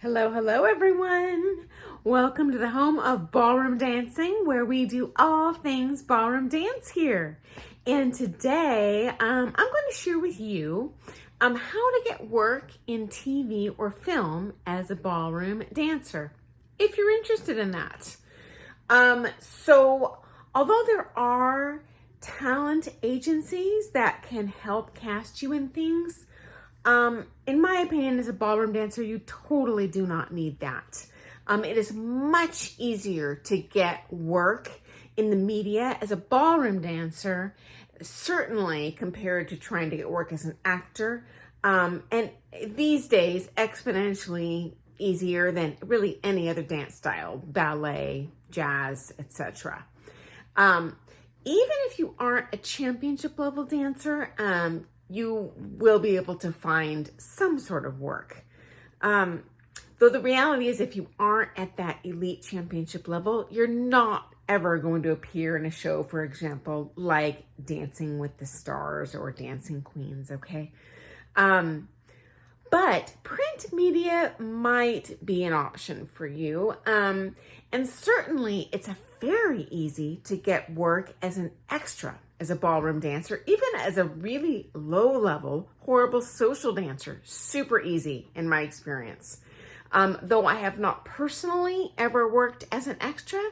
Hello, hello everyone. Welcome to the home of ballroom dancing, where we do all things ballroom dance here. And today, I'm going to share with you how to get work in TV or film as a ballroom dancer, if you're interested in that. So although there are talent agencies that can help cast you in things, in my opinion, as a ballroom dancer, you totally do not need that. It is much easier to get work in the media as a ballroom dancer, certainly compared to trying to get work as an actor. And these days, exponentially easier than really any other dance style, ballet, jazz, etc. Even if you aren't a championship level dancer, you will be able to find some sort of work. Though the reality is, if you aren't at that elite championship level, you're not ever going to appear in a show, for example, like Dancing with the Stars or Dancing Queens, okay? But print media might be an option for you. And certainly it's very easy to get work as an extra as a ballroom dancer, even as a really low level, horrible social dancer. Super easy in my experience. Though I have not personally ever worked as an extra,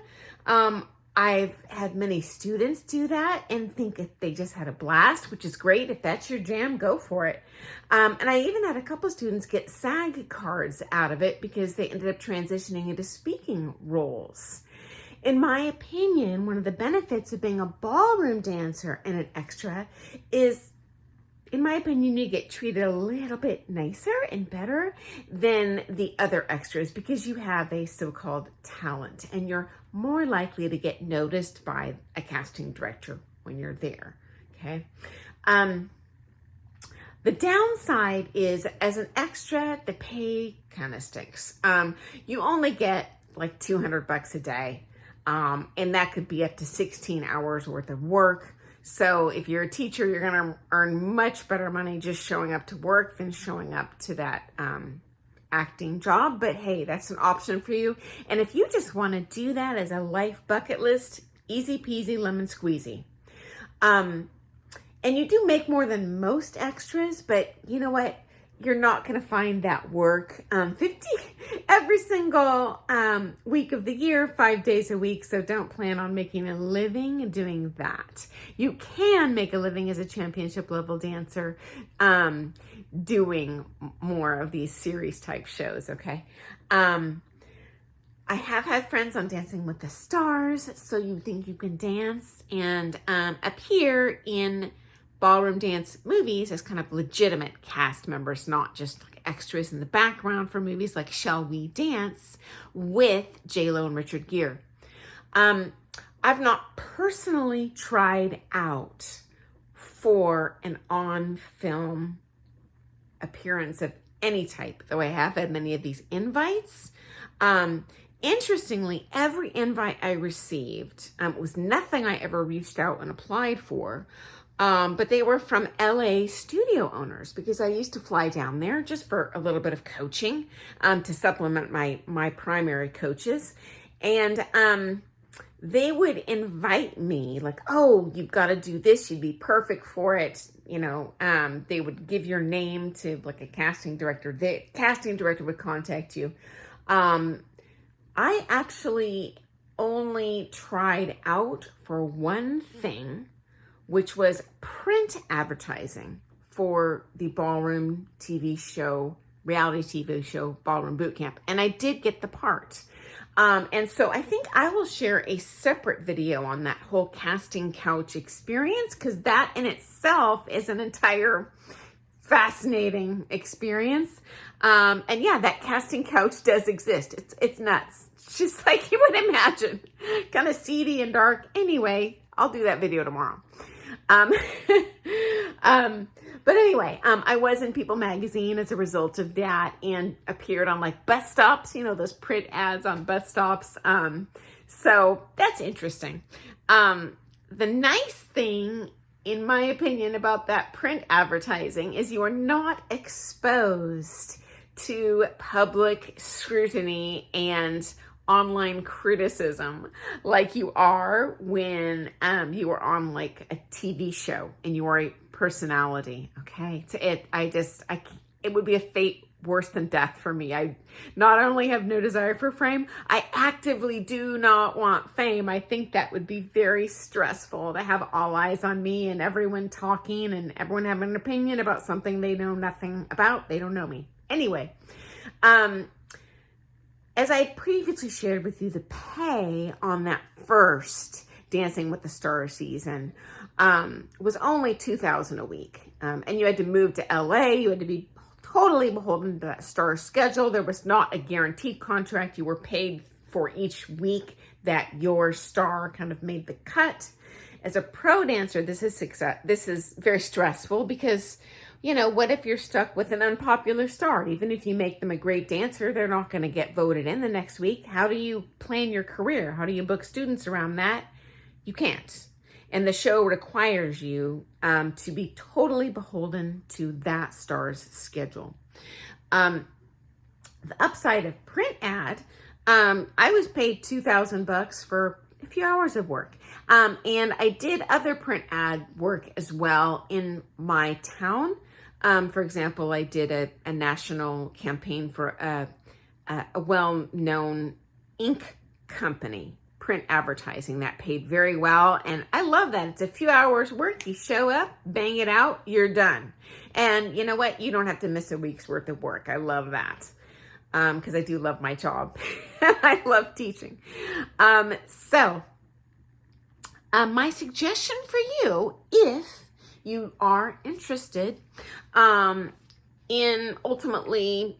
I've had many students do that and think that they just had a blast, which is great. If that's your jam, go for it. And I even had a couple students get SAG cards out of it because they ended up transitioning into speaking roles. In my opinion, one of the benefits of being a ballroom dancer and an extra is, in my opinion, you get treated a little bit nicer and better than the other extras because you have a so-called talent and you're more likely to get noticed by a casting director when you're there, okay? The downside is, as an extra, the pay kind of stinks. You only get like $200 a day. And that could be up to 16 hours worth of work. So if you're a teacher, you're going to earn much better money just showing up to work than showing up to that acting job. But hey, that's an option for you. And if you just want to do that as a life bucket list, easy peasy lemon squeezy. And you do make more than most extras, but you know what? You're not going to find that work 50 every single week of the year, 5 days a week. So don't plan on making a living doing that. You can make a living as a championship level dancer doing more of these series type shows, okay? I have had friends on Dancing with the Stars, So You Think You Can Dance, and appear in ballroom dance movies as kind of legitimate cast members, not just like extras in the background for movies like Shall We Dance with J-Lo and Richard Gere. I've not personally tried out for an on-film appearance of any type, though I have had many of these invites. Interestingly, every invite I received was nothing I ever reached out and applied for. But they were from LA studio owners because I used to fly down there just for a little bit of coaching to supplement my primary coaches. And they would invite me like, oh, you've got to do this. You'd be perfect for it. You know, they would give your name to like a casting director. The casting director would contact you. I actually only tried out for one thing, which was print advertising for the ballroom TV show, reality TV show, Ballroom Bootcamp. And I did get the part. And so I think I will share a separate video on that whole casting couch experience, because that in itself is an entire fascinating experience. And yeah, that casting couch does exist. It's nuts. It's just like you would imagine, kind of seedy and dark. Anyway, I'll do that video tomorrow. But anyway, I was in People magazine as a result of that and appeared on like bus stops, you know, those print ads on bus stops. So that's interesting. The nice thing, in my opinion, about that print advertising is you are not exposed to public scrutiny and online criticism like you are when you are on like a TV show and you are a personality. Okay, it would be a fate worse than death for me. I not only have no desire for fame, I actively do not want fame. I think that would be very stressful to have all eyes on me and everyone talking and everyone having an opinion about something they know nothing about. They don't know me. Anyway, as I previously shared with you, the pay on that first Dancing with the Stars season was only $2,000 a week. And you had to move to LA. You had to be totally beholden to that star schedule. There was not a guaranteed contract. You were paid for each week that your star kind of made the cut. As a pro dancer, this is very stressful because, you know, what if you're stuck with an unpopular star? Even if you make them a great dancer, they're not going to get voted in the next week. How do you plan your career? How do you book students around that? You can't. And the show requires you to be totally beholden to that star's schedule. The upside of print ad, I was paid $2,000 for a few hours of work. And I did other print ad work as well in my town. For example, I did a national campaign for a well-known ink company, print advertising, that paid very well. And I love that. It's a few hours work. You show up, bang it out, you're done. And you know what? You don't have to miss a week's worth of work. I love that. Because I do love my job. I love teaching. So my suggestion for you, if you are interested in ultimately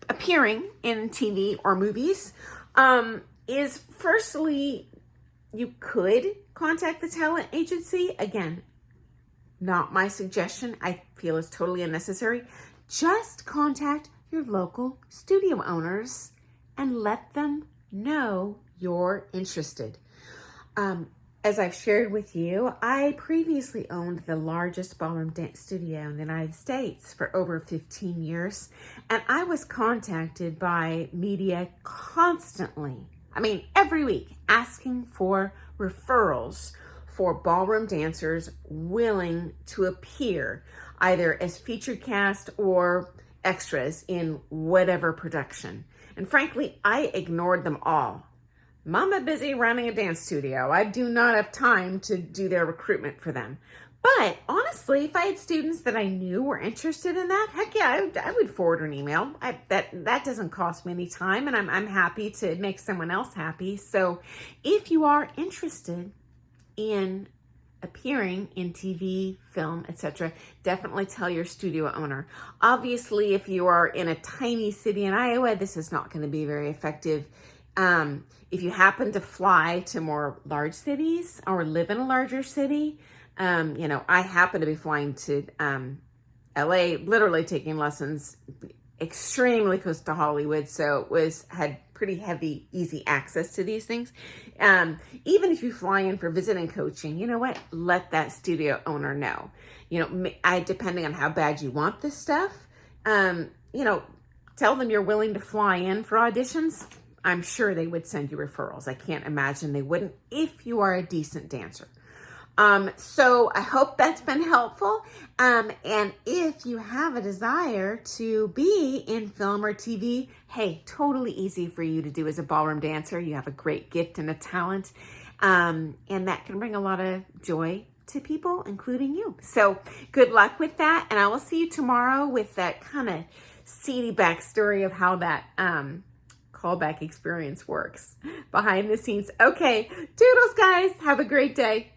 appearing in TV or movies, is firstly, you could contact the talent agency. Again, not my suggestion. I feel it's totally unnecessary. Just contact your local studio owners and let them know you're interested. As I've shared with you, I previously owned the largest ballroom dance studio in the United States for over 15 years, and I was contacted by media constantly, I mean every week, asking for referrals for ballroom dancers willing to appear either as featured cast or extras in whatever production. And frankly, I ignored them all. Mama busy running a dance studio. I do not have time to do their recruitment for them. But honestly, if I had students that I knew were interested in that, heck yeah, I would forward an email. That doesn't cost me any time, and I'm happy to make someone else happy. So if you are interested in appearing in TV, film, etc., definitely tell your studio owner. Obviously, if you are in a tiny city in Iowa, this is not going to be very effective. If you happen to fly to more large cities or live in a larger city, you know, I happen to be flying to LA, literally taking lessons extremely close to Hollywood, so had pretty heavy, easy access to these things. Even if you fly in for visiting coaching, you know what? Let that studio owner know. You know, depending on how bad you want this stuff, you know, tell them you're willing to fly in for auditions. I'm sure they would send you referrals. I can't imagine they wouldn't if you are a decent dancer. So I hope that's been helpful. And if you have a desire to be in film or TV, hey, totally easy for you to do as a ballroom dancer. You have a great gift and a talent. And that can bring a lot of joy to people, including you. So good luck with that. And I will see you tomorrow with that kind of seedy backstory of how that, callback experience works behind the scenes. Okay, toodles guys, have a great day.